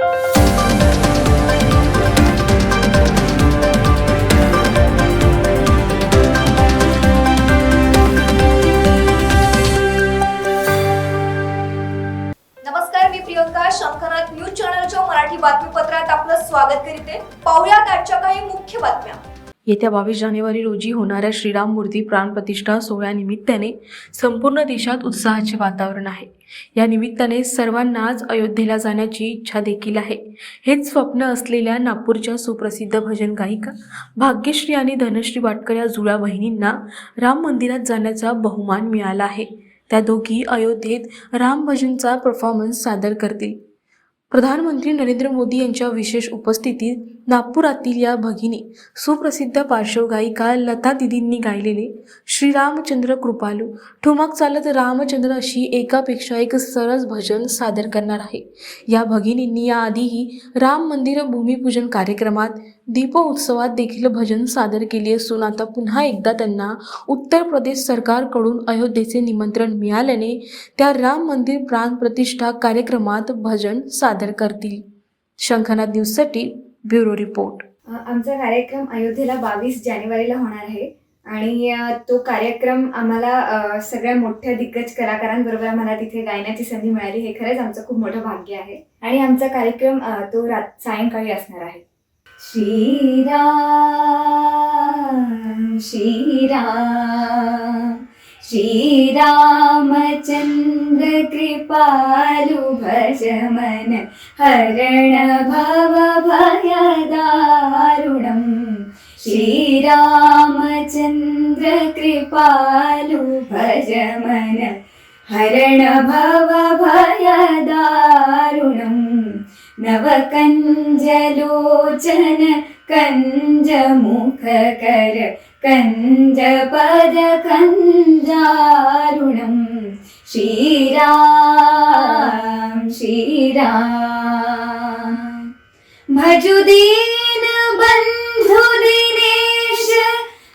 नमस्कार, मी प्रियंका. शंखनाथ न्यूज चॅनलच्या मराठी बातमीपत्रात आपलं स्वागत करते. पाहुयात आजच्या काही मुख्य बातम्या. येत्या 22 जानेवारी रोजी होणाऱ्या श्रीराम मूर्ती प्राणप्रतिष्ठा सोहळ्यानिमित्ताने संपूर्ण देशात उत्साहाचे वातावरण आहे. या निमित्ताने सर्वांनाच अयोध्येला जाण्याची इच्छा देखील आहे. हेच स्वप्न असलेल्या नागपूरच्या सुप्रसिद्ध भजन गायिका भाग्यश्री आणि धनश्री वाटकर या जुळ्या बहिणींना राम मंदिरात जाण्याचा बहुमान मिळाला आहे. त्या दोघी अयोध्येत राम भजनचा परफॉर्मन्स सादर करतील. प्रधानमंत्री नरेंद्र मोदी यांच्या विशेष उपस्थितीत नागपुरातील या भगिनी सुप्रसिद्ध पार्श्वगायिका लता दिदींनी गायलेले श्रीरामचंद्र कृपालू, ठुमक चालत रामचंद्र अशी एकापेक्षा एक सरस भजन सादर करणार आहे. या भगिनींनी याआधीही राम मंदिर भूमिपूजन कार्यक्रमात दीपोत्सवात देखील भजन सादर केले असून आता पुन्हा एकदा त्यांना उत्तर प्रदेश सरकारकडून अयोध्येचे निमंत्रण मिळाल्याने त्या राम मंदिर प्राणप्रतिष्ठा कार्यक्रमात भजन सादर करतील. शंखनाथ न्यूजसाठी ब्युरो रिपोर्ट. आमचा कार्यक्रम अयोध्येला 22 जानेवारीला होणार आहे आणि तो कार्यक्रम आम्हाला सगळ्या मोठ्या दिग्गज कलाकारांबरोबर आम्हाला तिथे गायण्याची संधी मिळाली. हे खरंच आमचं खूप मोठं भाग्य आहे आणि आमचा कार्यक्रम तो सायंकाळी असणार आहे. श्रीराम श्रीराम श्रीरामचंद्र कृपालु भज मन हरण भव भयदारुणं. श्रीरामचंद्र कृपालु भज मन हरण भव भयदारुणं. नवकंजलोचन कंज मुखकर कंज पद कंजारुणं. श्रीराम श्रीराम भजु दीन बंधु दिनेश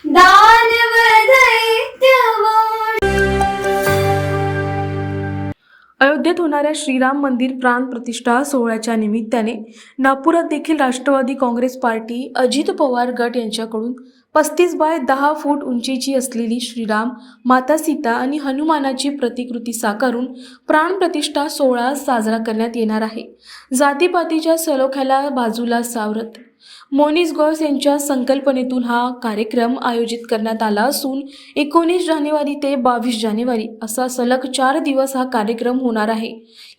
दानव दैत्यवंश. अयोध्येत होणाऱ्या श्रीराम मंदिर प्राण प्रतिष्ठा सोहळ्याच्या निमित्ताने नागपुरात देखील राष्ट्रवादी काँग्रेस पार्टी अजित पवार गट यांच्याकडून 35 बाय 10 फूट उंचीची असलेली श्रीराम, माता सीता आणि हनुमानाची प्रतिकृती साकारून प्राणप्रतिष्ठा सोहळा साजरा करण्यात येणार आहे. जातीपातीच्या सलोख्याला बाजूला सावरत मोनिस गॉस यांच्या संकल्पनेतून हा कार्यक्रम आयोजित करण्यात आला असून 19 जानेवारी ते 22 जानेवारी असा सलग 4 दिवस हा कार्यक्रम होणार आहे.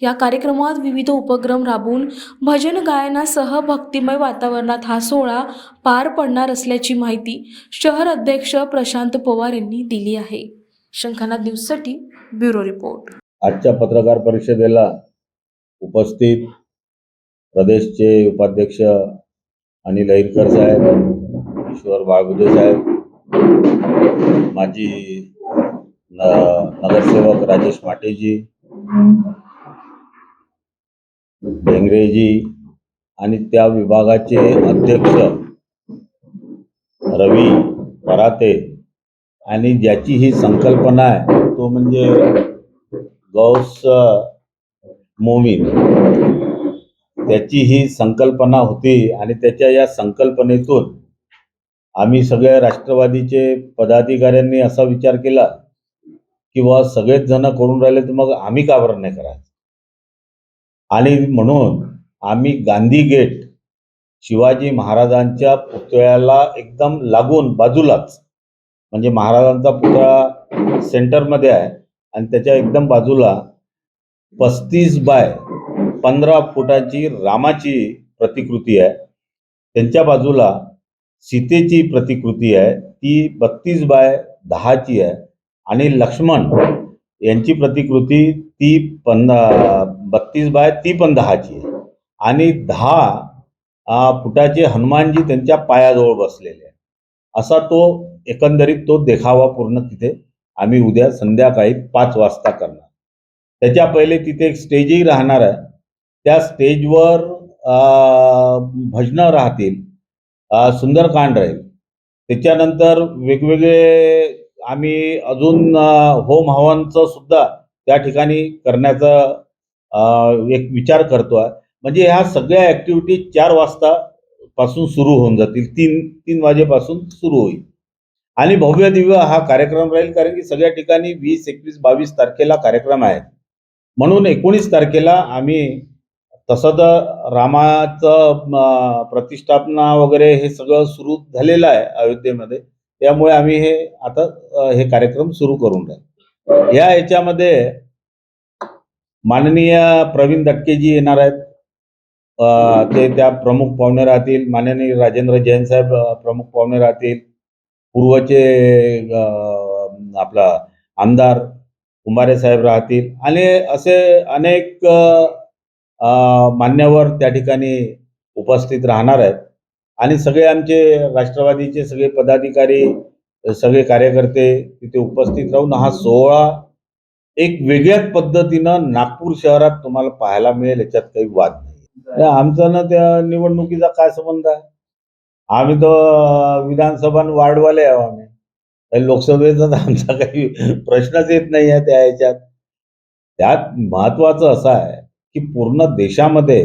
या कार्यक्रमात विविध उपक्रम राबवून भजन गायनासह भक्तिमय वातावरणात हा सोहळा पार पडणार असल्याची माहिती शहर अध्यक्ष प्रशांत पवार यांनी दिली आहे. शंखनाथ न्यूजसाठी ब्युरो रिपोर्ट. आजच्या पत्रकार परिषदेला उपस्थित प्रदेशचे उपाध्यक्ष अनिल अहिरकर साहेब, ईश्वर बाळगुदे साहेब, माजी नगरसेवक राजेश माटेजी, ढेंगरेजी आणि त्या विभागाचे अध्यक्ष रवी पराते आणि ज्याची ही संकल्पना आहे तो म्हणजे गौस मोमीन, त्याची ही संकल्पना होती आणि त्याच्या या संकल्पनेतून आम्ही सगळ्या राष्ट्रवादीचे पदाधिकाऱ्यांनी असा विचार केला की वा सगळेच जण करून राहिले तर मग आम्ही का बरं नाही करायचं. आणि म्हणून आम्ही गांधी गेट शिवाजी महाराजांच्या पुतळ्याला एकदम लागून बाजूलाच, म्हणजे महाराजांचा पुतळा सेंटरमध्ये आहे आणि त्याच्या एकदम बाजूला 35 बाय 15 फुटाची रामाची प्रतिकृती आहे. त्यांच्या बाजूला सीतेची प्रतिकृती आहे, ती 32 बाय 10ची आहे आणि लक्ष्मण यांची प्रतिकृती ती 32 बाय ती पण 10ची आहे आणि 10 फुटाचे हनुमानजी त्यांच्या पायाजवळ बसलेले आहे. असा तो एकंदरीत तो देखावा पूर्ण तिथे आम्ही उद्या संध्याकाळी 5 वाजता करणार. त्याच्या पहिले तिथे एक स्टेजही राहणार आहे. त्या स्टेजवर भजनं राहतील, सुंदरकांड राहील. त्याच्यानंतर वेगवेगळे आम्ही अजून होम हवनचं सुद्धा त्या ठिकाणी करण्याचा एक विचार करतो आहे. म्हणजे ह्या सगळ्या ऍक्टिव्हिटी 4 वाजता पासून सुरू होऊन जातील. 3 वाजेपासून सुरू होईल आणि भव्य दिव्य हा कार्यक्रम राहील. कारण की सगळ्या ठिकाणी 20, 21, 22 तारखेला कार्यक्रम आहेत. म्हणून 19 तारखेला आम्ही तसं तर रामाचं प्रतिष्ठापना वगैरे हे सगळं सुरू झालेलं आहे अयोध्येमध्ये. त्यामुळे आम्ही हे आता हे कार्यक्रम सुरू करून राहील. याच्यामध्ये माननीय प्रवीण दटकेजी येणार आहेत. ते त्या प्रमुख पाहुणे राहतील. माननीय राजेंद्र जैन साहेब प्रमुख पाहुणे राहतील. पूर्वचे आपला आमदार कुंभारे साहेब राहतील आणि असे अनेक मान्यवर त्या ठिकाणी उपस्थित राहणार आहेत आणि सगळे आमचे राष्ट्रवादीचे सगळे पदाधिकारी, सगळे कार्यकर्ते तिथे उपस्थित राहून हा सोहळा एक वेगळ्याच पद्धतीनं नागपूर शहरात तुम्हाला पाहायला मिळेल. याच्यात काही वाद नाही. आमचा ना त्या निवडणुकीचा काय संबंध आहे? आम्ही तर विधानसभा वार्डवाले आहो. आम्ही काही लोकसभेचा तर आमचा काही प्रश्नच येत नाही आहे त्या ह्याच्यात. त्यात महत्वाचं असं आहे की पूर्ण देशामध्ये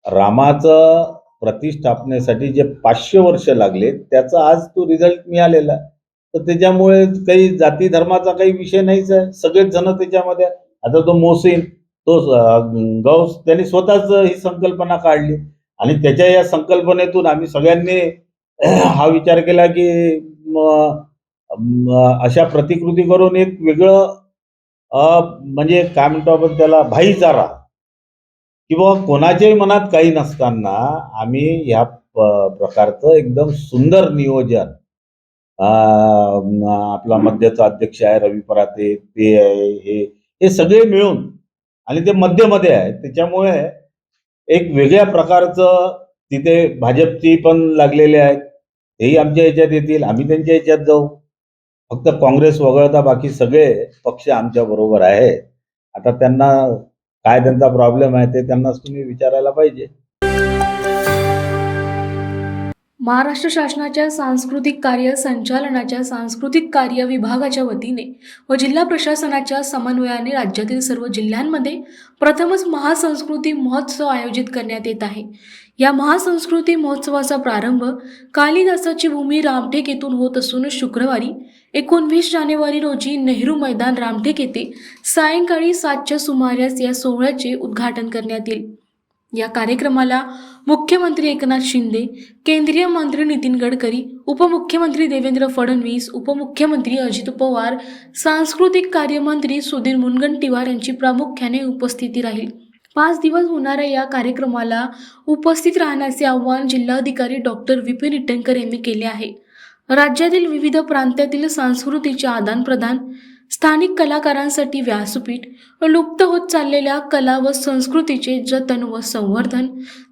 रामाचं प्रतिष्ठापनेसाठी जे 500 वर्ष लागले त्याचा आज तो रिझल्ट मिळालेला आहे. तर त्याच्यामुळे काही जाती धर्माचा काही विषय नाहीच आहे. सगळेच जण त्याच्यामध्ये. आता तो मोहसिन, तो गौस, त्यांनी स्वतःच ही संकल्पना काढली आणि त्याच्या या संकल्पनेतून आम्ही सगळ्यांनी हा विचार केला की अशा प्रतिकृती करून एक वेगळं म्हणजे काय म्हणतो आपण त्याला, भाईचारा किंवा कोणाच्याही मनात काही नसताना आम्ही ह्या प्रकारचं एकदम सुंदर नियोजन, आपला मध्यचा अध्यक्ष आहे रवी पराते, ते आहे, हे सगळे मिळून आणि ते मध्ये आहे. त्याच्यामुळे एक वेगळ्या प्रकारचं तिथे भाजपची पण लागलेले आहेत. तेही आमच्या ह्याच्यात येतील, आम्ही त्यांच्या ह्याच्यात जाऊ. फक्त काँग्रेस वगळता बाकी सगळे पक्ष आमच्या बरोबर आहेत. आता त्यांना काय त्यांचा प्रॉब्लेम आहे ते त्यांनाच तुम्ही विचारायला पाहिजे. महाराष्ट्र शासनाच्या सांस्कृतिक कार्य संचालनाच्या सांस्कृतिक कार्य विभागाच्या वतीने व जिल्हा प्रशासनाच्या समन्वयाने राज्यातील सर्व जिल्ह्यांमध्ये प्रथमच महासंस्कृती महोत्सव आयोजित करण्यात येत आहे. या महासंस्कृती महोत्सवाचा प्रारंभ कालिदासाची भूमी रामटेक येथून होत असून शुक्रवारी 19 जानेवारी रोजी नेहरू मैदान रामटेक येथे सायंकाळी 7च्या सुमारास या सोहळ्याचे उद्घाटन करण्यात येईल. या कार्यक्रमाला मुख्यमंत्री एकनाथ शिंदे, केंद्रीय मंत्री नितीन गडकरी, उपमुख्यमंत्री देवेंद्र फडणवीस, उपमुख्यमंत्री अजित पवार, सांस्कृतिक कार्यमंत्री सुधीर मुनगंटीवार यांची प्रामुख्याने उपस्थिती राहील. 5 दिवस होणाऱ्या या कार्यक्रमाला उपस्थित राहण्याचे आवाहन जिल्हाधिकारी डॉक्टर विपिन इटनकर यांनी केले आहे. राज्यातील विविध प्रांतातील संस्कृतीचे आदानप्रदान, स्थानिक कलाकारांसाठी व्यासपीठ, लुप्त होत चाललेल्या कला व संस्कृतीचे जतन व संवर्धन,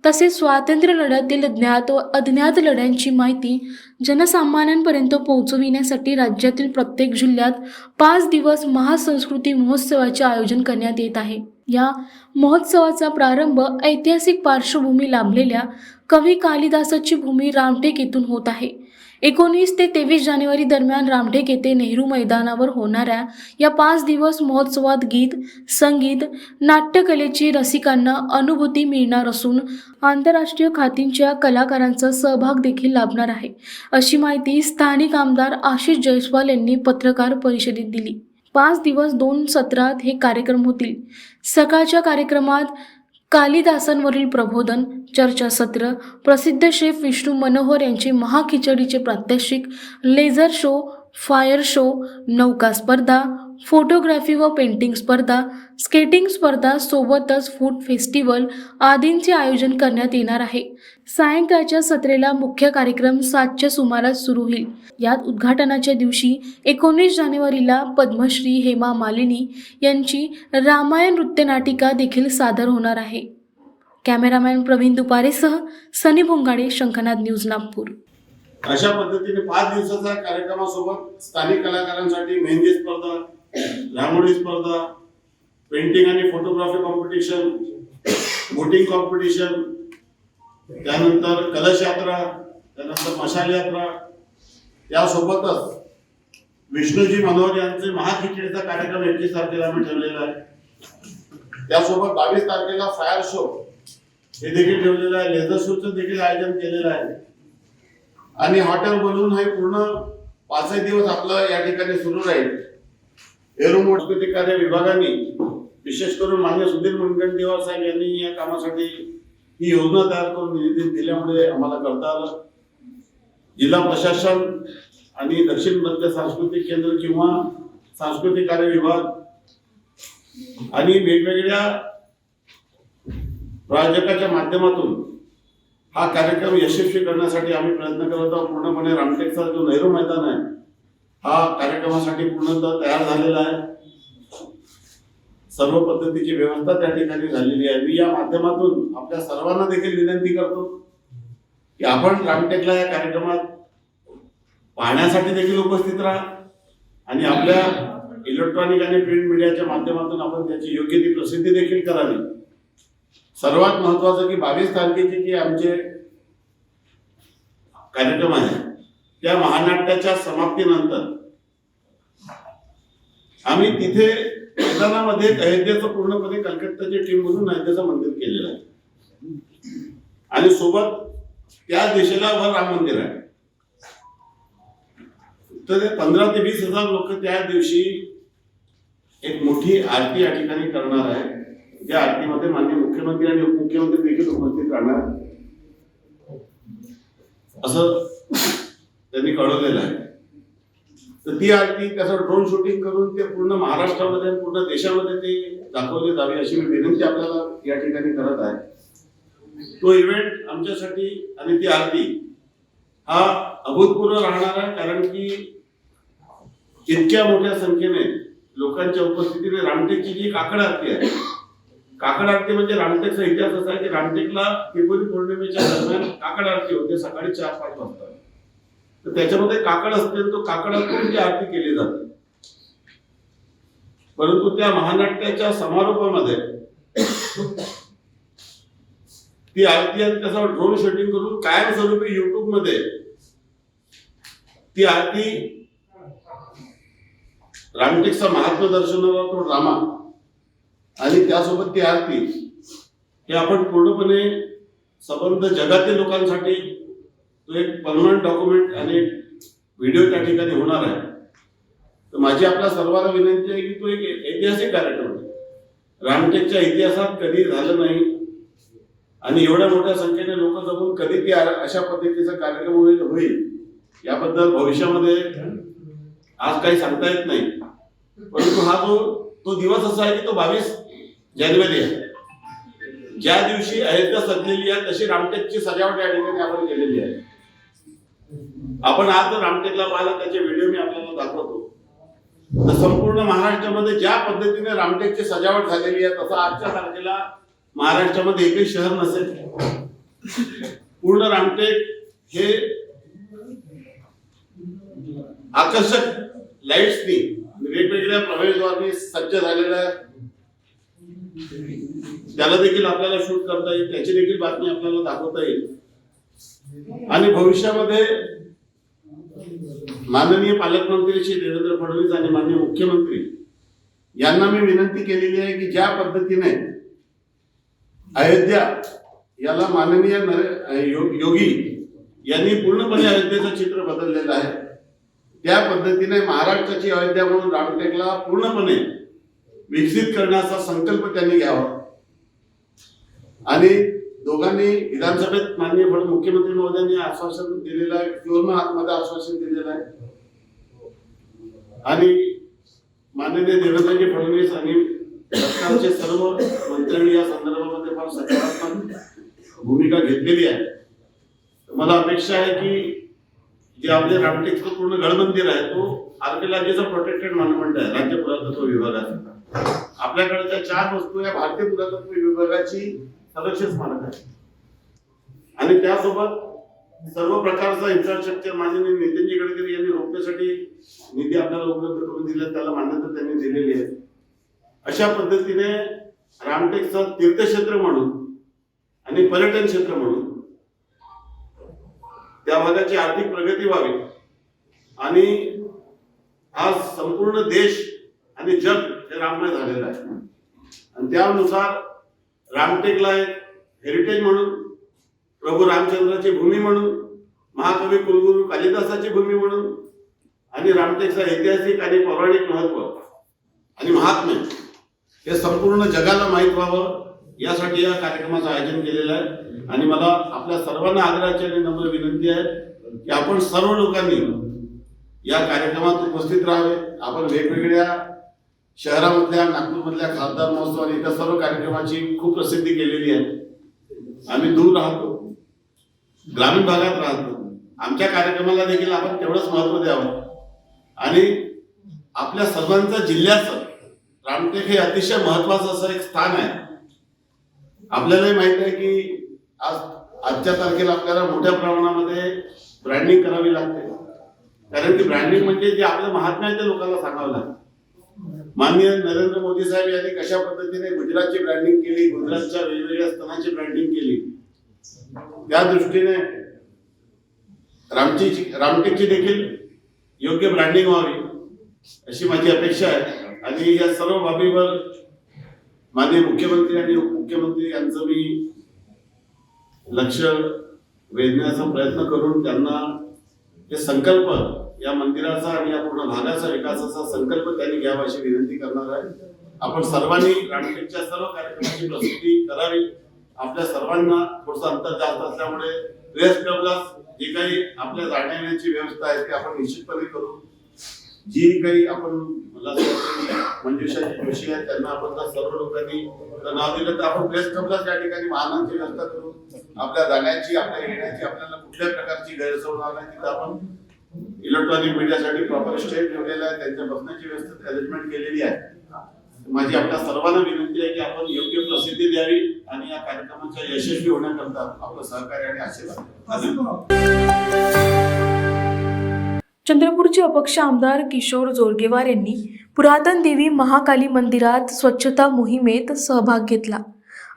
तसेच स्वातंत्र्य लढ्यातील ज्ञात व अज्ञात लढ्यांची माहिती जनसामान्यांपर्यंत पोहोचविण्यासाठी राज्यातील प्रत्येक जिल्ह्यात 5 दिवस महासंस्कृती महोत्सवाचे आयोजन करण्यात येत आहे. या महोत्सवाचा प्रारंभ ऐतिहासिक पार्श्वभूमी लाभलेल्या कवी कालिदासाची भूमी रामटेक येथून होत आहे. 19 ते 23 जानेवारी दरम्यान रामटेक येथे नेहरू मैदानावर होणाऱ्या या 5 दिवस महोत्सवात गीत, संगीत, नाट्यकलेची रसिकांना अनुभूती मिळणार असून आंतरराष्ट्रीय ख्यातीच्या कलाकारांचा सहभाग देखील लाभणार आहे, अशी माहिती स्थानिक आमदार आशिष जयस्वाल यांनी पत्रकार परिषदेत दिली. 5 दिवस 2 सत्रात हे कार्यक्रम होतील. सकाळच्या कार्यक्रमात कालिदासांवरील प्रबोधन, चर्चासत्र, प्रसिद्ध शेफ विष्णू मनोहर यांचे महाखिचडीचे प्रात्यक्षिक, लेझर शो, फायर शो, नौका स्पर्धा, फोटोग्राफी व पेंटिंग स्पर्धा, स्केटिंग स्पर्धा सोबतच फूड फेस्टिवल आदींचे आयोजन करण्यात येणार आहे. सायंकाळच्या सत्रेला मुख्य कार्यक्रम 7च्या सुमारास सुरू होईल. यात उद्घाटनाच्या दिवशी 19 जानेवारीला पद्मश्री हेमा मालिनी यांची रामायण नृत्यनाटिका देखील सादर होणार आहे. कॅमेरामॅन प्रवीण दुपारेसह सनी भोंगाडे, शंखनाद न्यूज, नागपूर. अशा पद्धतीने 5 दिवसाच्या कार्यक्रमासोबत स्थानिक कलाकारांसाठी मेहंदी स्पर्धा, रांगोळी स्पर्धा, पेंटिंग आणि फोटोग्राफी कॉम्पिटिशन, बोटिंग कॉम्पिटिशन, त्यानंतर कलश यात्रा, त्यानंतर मशाल यात्रा, यासोबतच विष्णूजी मनोहर यांचे महाखिचडीचा कार्यक्रम 21 तारखेला आम्ही ठेवलेला आहे. त्यासोबत 22 तारखेला फायर शो हे देखील ठेवलेलं आहे. लेझर शोचं देखील आयोजन केलेलं आहे. आणि हॉटेल बलून हे पूर्ण 5 दिवस आपलं या ठिकाणी सुरू राहील. एरो सांस्कृतिक कार्य विभागाने विशेष करून मान्य सुधीर मुनगंटीवार साहेब यांनी या कामासाठी ही योजना तयार करून निधी दिल्यामुळे आम्हाला करता आलं. जिल्हा प्रशासन आणि दक्षिण मध्य सांस्कृतिक केंद्र किंवा सांस्कृतिक कार्य विभाग आणि वेगवेगळ्या प्रायोजकाच्या माध्यमातून हा कार्यक्रम यशस्वी करण्यासाठी आम्ही प्रयत्न करत आहोत. पूर्णपणे रामटेकचा जो नेहरू मैदान आहे हा कार्यक्रमासाठी पूर्णतः तयार झालेला आहे. सर्व पद्धतीची व्यवस्था त्या ठिकाणी झालेली आहे. मी या माध्यमातून आपल्या सर्वांना देखील विनंती करतो की आपण रामटेकला या कार्यक्रमात पाहण्यासाठी देखील उपस्थित राहा आणि आपल्या इलेक्ट्रॉनिक आणि प्रिंट मीडियाच्या माध्यमातून आपण त्याची योग्य ती प्रसिद्धी देखील करावी. सर्वात महत्वाचं की 22 तारखेचे जे आमचे कार्यक्रम आहे त्या महानाट्याच्या समाप्तीनंतर आम्ही तिथे मैदानामध्ये अयोध्येचं पूर्णपणे कलकत्त्याची टीम म्हणून अयोध्येचं मंदिर केलेलं आहे आणि सोबत त्या दिशेला वर राम मंदिर आहे. तर 15 ते 20 हजार लोक त्या दिवशी एक मोठी आरती या ठिकाणी करणार आहे. त्या आरतीमध्ये माननीय मुख्यमंत्री आणि उपमुख्यमंत्री देखील उपस्थित राहणार असं त्यांनी कळवलेलं आहे. तर ती आरती त्याचं ड्रोन शूटिंग करून ते पूर्ण महाराष्ट्रामध्ये पूर्ण देशामध्ये ते दाखवले जावे अशी मी विनंती आपल्याला या ठिकाणी करत आहे. तो इव्हेंट आमच्यासाठी आणि ती आरती हा अभूतपूर्व राहणार आहे. कारण की इतक्या मोठ्या संख्येने लोकांच्या उपस्थितीने रामटेकची जी काकड आरती आहे, काकड आरती म्हणजे रामटेकचा इतिहास असा आहे की रामटेकला त्रिपुरी पौर्णिमेच्या दरम्यान काकड आरती होते सकाळी 4-5 वाजता. तर त्याच्यामध्ये काकड असते, तो काकडातून ती आरती केली जाते. परंतु त्या महानाट्याच्या समारोपामध्ये ती आरती आणि त्याचा ड्रोन शूटिंग करून कायमस्वरूपी युट्यूब मध्ये ती आरती रामटेकचा महात्मा दर्शनावर तो ड्रामा आणि त्यासोबत ती आरती हे आपण पूर्णपणे संबंध जगातील लोकांसाठी तो एक परमनंट डॉक्युमेंट आणि व्हिडिओ त्या ठिकाणी होणार आहे. तर माझी आपल्या सर्वांना विनंती आहे की तो एक ऐतिहासिक कार्यक्रम आहे. रामटेकच्या इतिहासात कधी झालं नाही आणि एवढ्या मोठ्या संख्येने लोक जमून कधी ती अशा पद्धतीचा कार्यक्रम होईल याबद्दल भविष्यामध्ये आज काही सांगता येत नाही. परंतु हा तो दिवस असा आहे की तो 22 जानेवारी आहे. ज्या दिवशी अयोध्या सजलेली आहे तशी रामटेकची सजावट या ठिकाणी आपण केलेली आहे. आपण आज जर रामटेकला पाहिलं त्याचे व्हिडिओ मी आपल्याला दाखवतो. तर संपूर्ण महाराष्ट्रामध्ये ज्या पद्धतीने रामटेकची सजावट झालेली आहे तसं आजच्या तारखेला महाराष्ट्रामध्ये एकही शहर नसेल. पूर्ण रामटेक हे आकर्षक लाईट्सनी वेगवेगळ्या प्रवेशद्वारांनी सज्ज झालेलं आहे. त्याला देखील आपल्याला शूट करता येईल, त्याची देखील बातमी आपल्याला दाखवता येईल. आणि भविष्यामध्ये माननीय पालकमंत्री श्री देवेंद्र फडणवीस आणि माननीय मुख्यमंत्री यांना मी विनंती केलेली आहे की ज्या पद्धतीने अयोध्या याला माननीय योगी यांनी पूर्णपणे अयोध्येचं चित्र बदललेलं आहे त्या पद्धतीने महाराष्ट्राची अयोध्या म्हणून रामटेकला पूर्णपणे विकसित करण्याचा संकल्प त्यांनी घ्यावा. आणि दोघांनी विधानसभेत माननीय मुख्यमंत्री महोदयांनी आश्वासन दिलेलं आहे, पूर्ण हातमध्ये आश्वासन दिलेलं आहे. आणि माननीय देवेंद्रजी फडणवीस आणि सरकारचे सर्व मंत्र्यांनी या संदर्भामध्ये फार सकारात्मक भूमिका घेतलेली आहे. मला अपेक्षा आहे की जे आपले रामटेकचं पूर्ण गडमंदिर आहे तो आर्किओलॉजीचा प्रोटेक्टेड मॉन्युमेंट आहे राज्य पुरातत्व विभागाचा. आपल्याकडच्या 4 वस्तू या भारतीय पुरातत्व विभागाची संरक्षित स्मारक आहे. आणि त्यासोबत सर्व प्रकारचा इन्फ्रास्ट्रक्चर माननीय नितीनजी गडकरी यांनी रोपवेसाठी निधी आपल्याला उपलब्ध करून दिला, त्याला मान्यता त्यांनी दिलेली आहे. अशा पद्धतीने रामटेकचं तीर्थक्षेत्र म्हणून आणि पर्यटन क्षेत्र म्हणून त्या भागाची आर्थिक प्रगती व्हावी आणि आज संपूर्ण देश आणि जग हे राममय झालेलं आहे. आणि त्यानुसार रामटेकला एक हेरिटेज म्हणून, प्रभू रामचंद्राची भूमी म्हणून, महाकवी कुलगुरू कालिदासाची भूमी म्हणून आणि रामटेकचं ऐतिहासिक आणि पौराणिक महत्त्व आणि महात्म्य हे संपूर्ण जगाला माहीत व्हावं यासाठी या कार्यक्रमाचं आयोजन केलेलं आहे. आणि मला आपल्या सर्वांना आदराची आणि नम्र विनंती आहे की आपण सर्व लोकांनी या कार्यक्रमात उपस्थित राहावे. आपण वेगवेगळ्या शहरामधल्या, नागपूरमधल्या खासदार महोत्सव आणि इतर सर्व कार्यक्रमाची खूप प्रसिद्धी केलेली आहे. आम्ही दूर राहतो, ग्रामीण भागात राहतो. आमच्या कार्यक्रमाला देखील आपण तेवढंच महत्त्व द्यावं. आणि आपल्या सर्वांचं जिल्ह्याचं रामटेक हे अतिशय महत्त्वाचं असं एक स्थान आहे. आपल्यालाही माहित आहे की आजच्या तारखेला आपल्याला मोठ्या प्रमाणामध्ये ब्रँडिंग करावी लागते, कारण की ब्रँडिंग म्हणजे जे आपलं महात्म्य आहे ते लोकांना सांगावं लागतं. माननीय नरेंद्र मोदी साहेब यांनी कशा पद्धतीने गुजरातची ब्रँडिंग केली, गुजरातच्या वेगवेगळ्या स्थानाची ब्रँडिंग केली, त्या दृष्टीने रामटेकची देखील योग्य ब्रँडिंग व्हावी अशी माझी अपेक्षा आहे. आणि या सर्व बाबीवर माननीय मुख्यमंत्री आणि उपमुख्यमंत्री यांचं मी लक्ष वेधण्याचा प्रयत्न करून त्यांना हे संकल्प, या मंदिराचा आणि या पूर्ण भागाचा विकासाचा संकल्प त्यांनी घ्यावा अशी विनंती करणार आहे. आपण सर्वांनी रामटेकच्या सर्व कार्यक्रमाची प्रसिद्धी करावी. आपल्या सर्वांना थोडंसं अंतर जास्त असल्यामुळे प्रेस क्लबला जी काही आपल्या जाण्याची व्यवस्था आहे ती आपण निश्चितपणे करू. जी काही आपण मंजुषाजी जोशी आहेत त्यांना आपण जर सर्व लोकांनी नाव दिलं तर आपण प्रेस क्लबलाच या ठिकाणी वाहनांची व्यवस्था करू. आपल्या जाण्याची, आपल्या येण्याची आपल्याला कुठल्याही प्रकारची गैरसोय होणार नाही. तिथं आपण इलेक्ट्रॉनिक मीडियासाठी प्रॉपर स्टेज ठेवलेला आहे, त्यांच्या बसण्याची व्यवस्थित अरेंजमेंट केलेली आहे. माझी आपल्या सर्वांना विनंती आहे की आपण योग्य प्रसिद्धी द्यावी आणि या कार्यक्रमाच्या यशस्वी होण्याकरता आपलं सहकार्य आणि आशीर्वाद. चंद्रपूरचे अपक्ष आमदार किशोर जोरगेवार यांनी पुरातन देवी महाकाली मंदिरात स्वच्छता मोहिमेत सहभाग घेतला.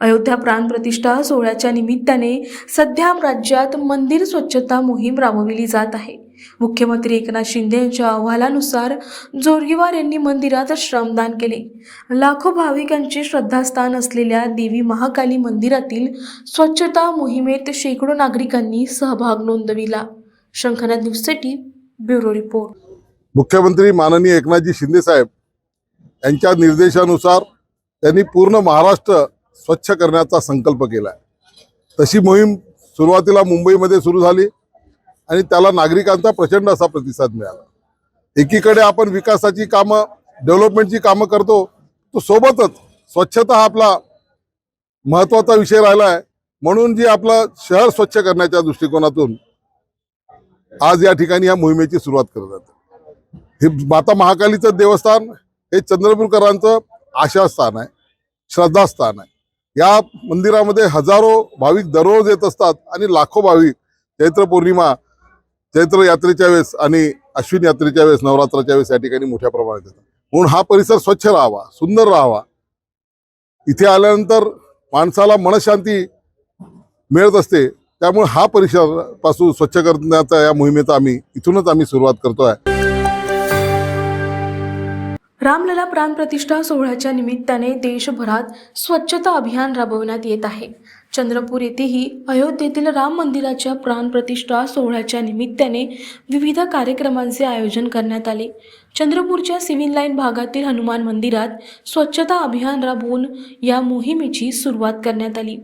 अयोध्या प्राणप्रतिष्ठा सोहळ्याच्या निमित्ताने सध्या राज्यात मंदिर स्वच्छता मोहीम राबविली जात आहे. मुख्यमंत्री एकनाथ शिंदे यांच्या अहवालानुसार जोरगेवार यांनी मंदिरात श्रमदान केले. लाखो भाविकांचे श्रद्धास्थान असलेल्या देवी महाकाली मंदिरातील स्वच्छता मोहिमेत शेकडो नागरिकांनी सहभाग नोंदविला. शंखनाद न्यूजसाठी ब्युरो रिपोर्ट. मुख्यमंत्री माननीय एकनाथजी शिंदे साहेब यांच्या निर्देशानुसार त्यांनी पूर्ण महाराष्ट्र स्वच्छ करण्याचा संकल्प केला आहे. तशी मोहीम सुरुवातीला मुंबईमध्ये सुरू झाली आणि त्याला नागरिकांचा प्रचंड असा प्रतिसाद मिळाला. एकीकडे आपण विकासाची कामं, डेव्हलपमेंटची कामं करतो, तो सोबतच स्वच्छता हा आपला महत्त्वाचा विषय राहिला आहे. म्हणून जी आपलं शहर स्वच्छ करण्याच्या दृष्टिकोनातून आज या ठिकाणी या मोहिमेची सुरुवात करत जाते. हे माता महाकालीचं देवस्थान हे चंद्रपूरकरांचं आशास्थान आहे, श्रद्धास्थान आहे. या मंदिरामध्ये हजारो भाविक दररोज येत असतात आणि लाखो भाविक चैत्र पौर्णिमा, चैत्र यात्रेच्या वेळेस आणि अश्विन यात्रेच्या वेळेस, नवरात्राच्या वेळेस या ठिकाणी मोठ्या प्रमाणात येतात. म्हणून हा परिसर स्वच्छ राहावा, सुंदर राहावा. इथे आल्यानंतर माणसाला मनशांती मिळत असते. त्यामुळे हा परिसर पासून स्वच्छ करण्याचा या मोहिमेचा इथूनच आम्ही सुरुवात करतोय. रामलला प्राणप्रतिष्ठा सोहळ्याच्या निमित्ताने देशभरात स्वच्छता अभियान राबवण्यात येत आहे. चंद्रपूर येथेही अयोध्येतील राम मंदिराच्या प्राणप्रतिष्ठा सोहळ्याच्या निमित्ताने विविध कार्यक्रमांचे आयोजन करण्यात आले. चंद्रपूरच्या सिव्हिल लाईन भागातील हनुमान मंदिरात स्वच्छता अभियान राबवून या मोहिमेची सुरुवात करण्यात आली.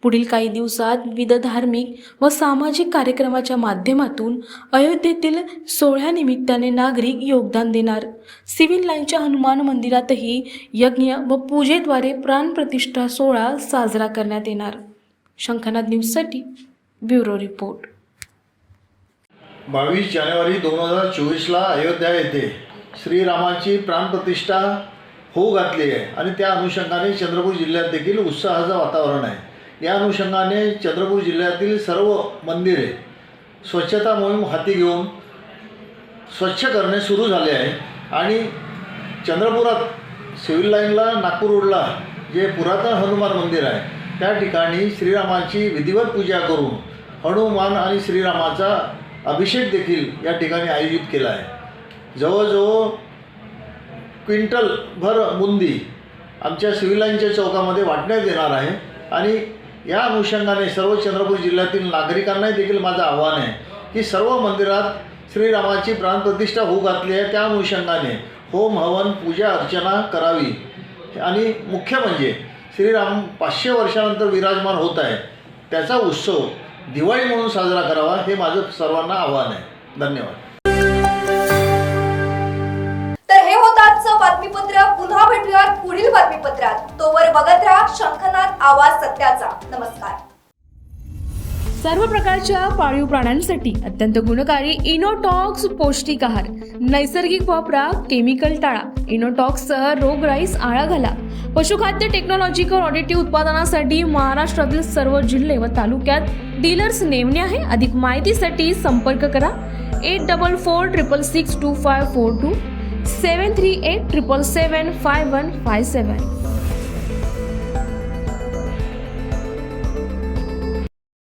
पुढील काही दिवसात विविध धार्मिक व सामाजिक कार्यक्रमाच्या माध्यमातून अयोध्येतील सोहळ्यानिमित्ताने नागरिक योगदान देणार. सिव्हिल लाईनच्या हनुमान मंदिरातही यज्ञ व पूजेद्वारे प्राणप्रतिष्ठा सोहळा साजरा करण्यात येणार. शंखनाद न्यूजसाठी ब्युरो रिपोर्ट. 22 जानेवारी 2024ला अयोध्या येथे श्रीरामाची प्राणप्रतिष्ठा होऊ घातली आहे आणि त्या अनुषंगाने चंद्रपूर जिल्ह्यात देखील उत्साहाचं वातावरण आहे. या अनुषंगाने चंद्रपूर जिल्ह्यातील सर्व मंदिरे स्वच्छता मोहीम हाती घेऊन स्वच्छ करणे सुरू झाले आहे. आणि चंद्रपुरात सिव्हिल लाईनला नागपूर रोडला जे पुरातन हनुमान मंदिर आहे त्या ठिकाणी श्रीरामाची विधिवत पूजा करून हनुमान आणि श्रीरामाचा अभिषेक देखील या ठिकाणी आयोजित केला आहे. जवळजवळ क्विंटलभर बुंदी आमच्या सिव्हिल लाईनच्या चौकामध्ये वाटण्यात येणार आहे आणि या अनुषंगाने सर्व चंद्रपूर जिल्ह्यातील नागरिकांनाही देखील माझं आव्हान आहे की सर्व मंदिरात श्रीरामाची प्राणप्रतिष्ठा होऊ घातली आहे, त्या अनुषंगाने होम हवन पूजा अर्चना करावी. आणि मुख्य म्हणजे श्रीराम 500 वर्षानंतर विराजमान होत आहे, त्याचा उत्सव दिवाळी म्हणून साजरा करावा, हे माझं सर्वांना आव्हान आहे. धन्यवाद. तर हे होतं आजचं बातमीपत्र. पुन्हा भेटूयात पुढील बातमीपत्रात. तोवर बघत राहा शंखनाद आवाज सत्याचा. नमस्कार. सर्व प्रकारच्या पाळीव प्राण्यांसाठी अत्यंत गुणकारी इनोटॉक्स पौष्टिक आहार. नैसर्गिक वापरा, केमिकल टाळा. इनोटॉक्ससह रोगराईस आळा घाला. पशुखाद्य टेक्नॉलॉजिकल ऑडिटिव्ह उत्पादनासाठी महाराष्ट्रातील सर्व जिल्हे व तालुक्यात डीलर्स नेमणे आहे. अधिक माहितीसाठी संपर्क करा 8446662542 738777557.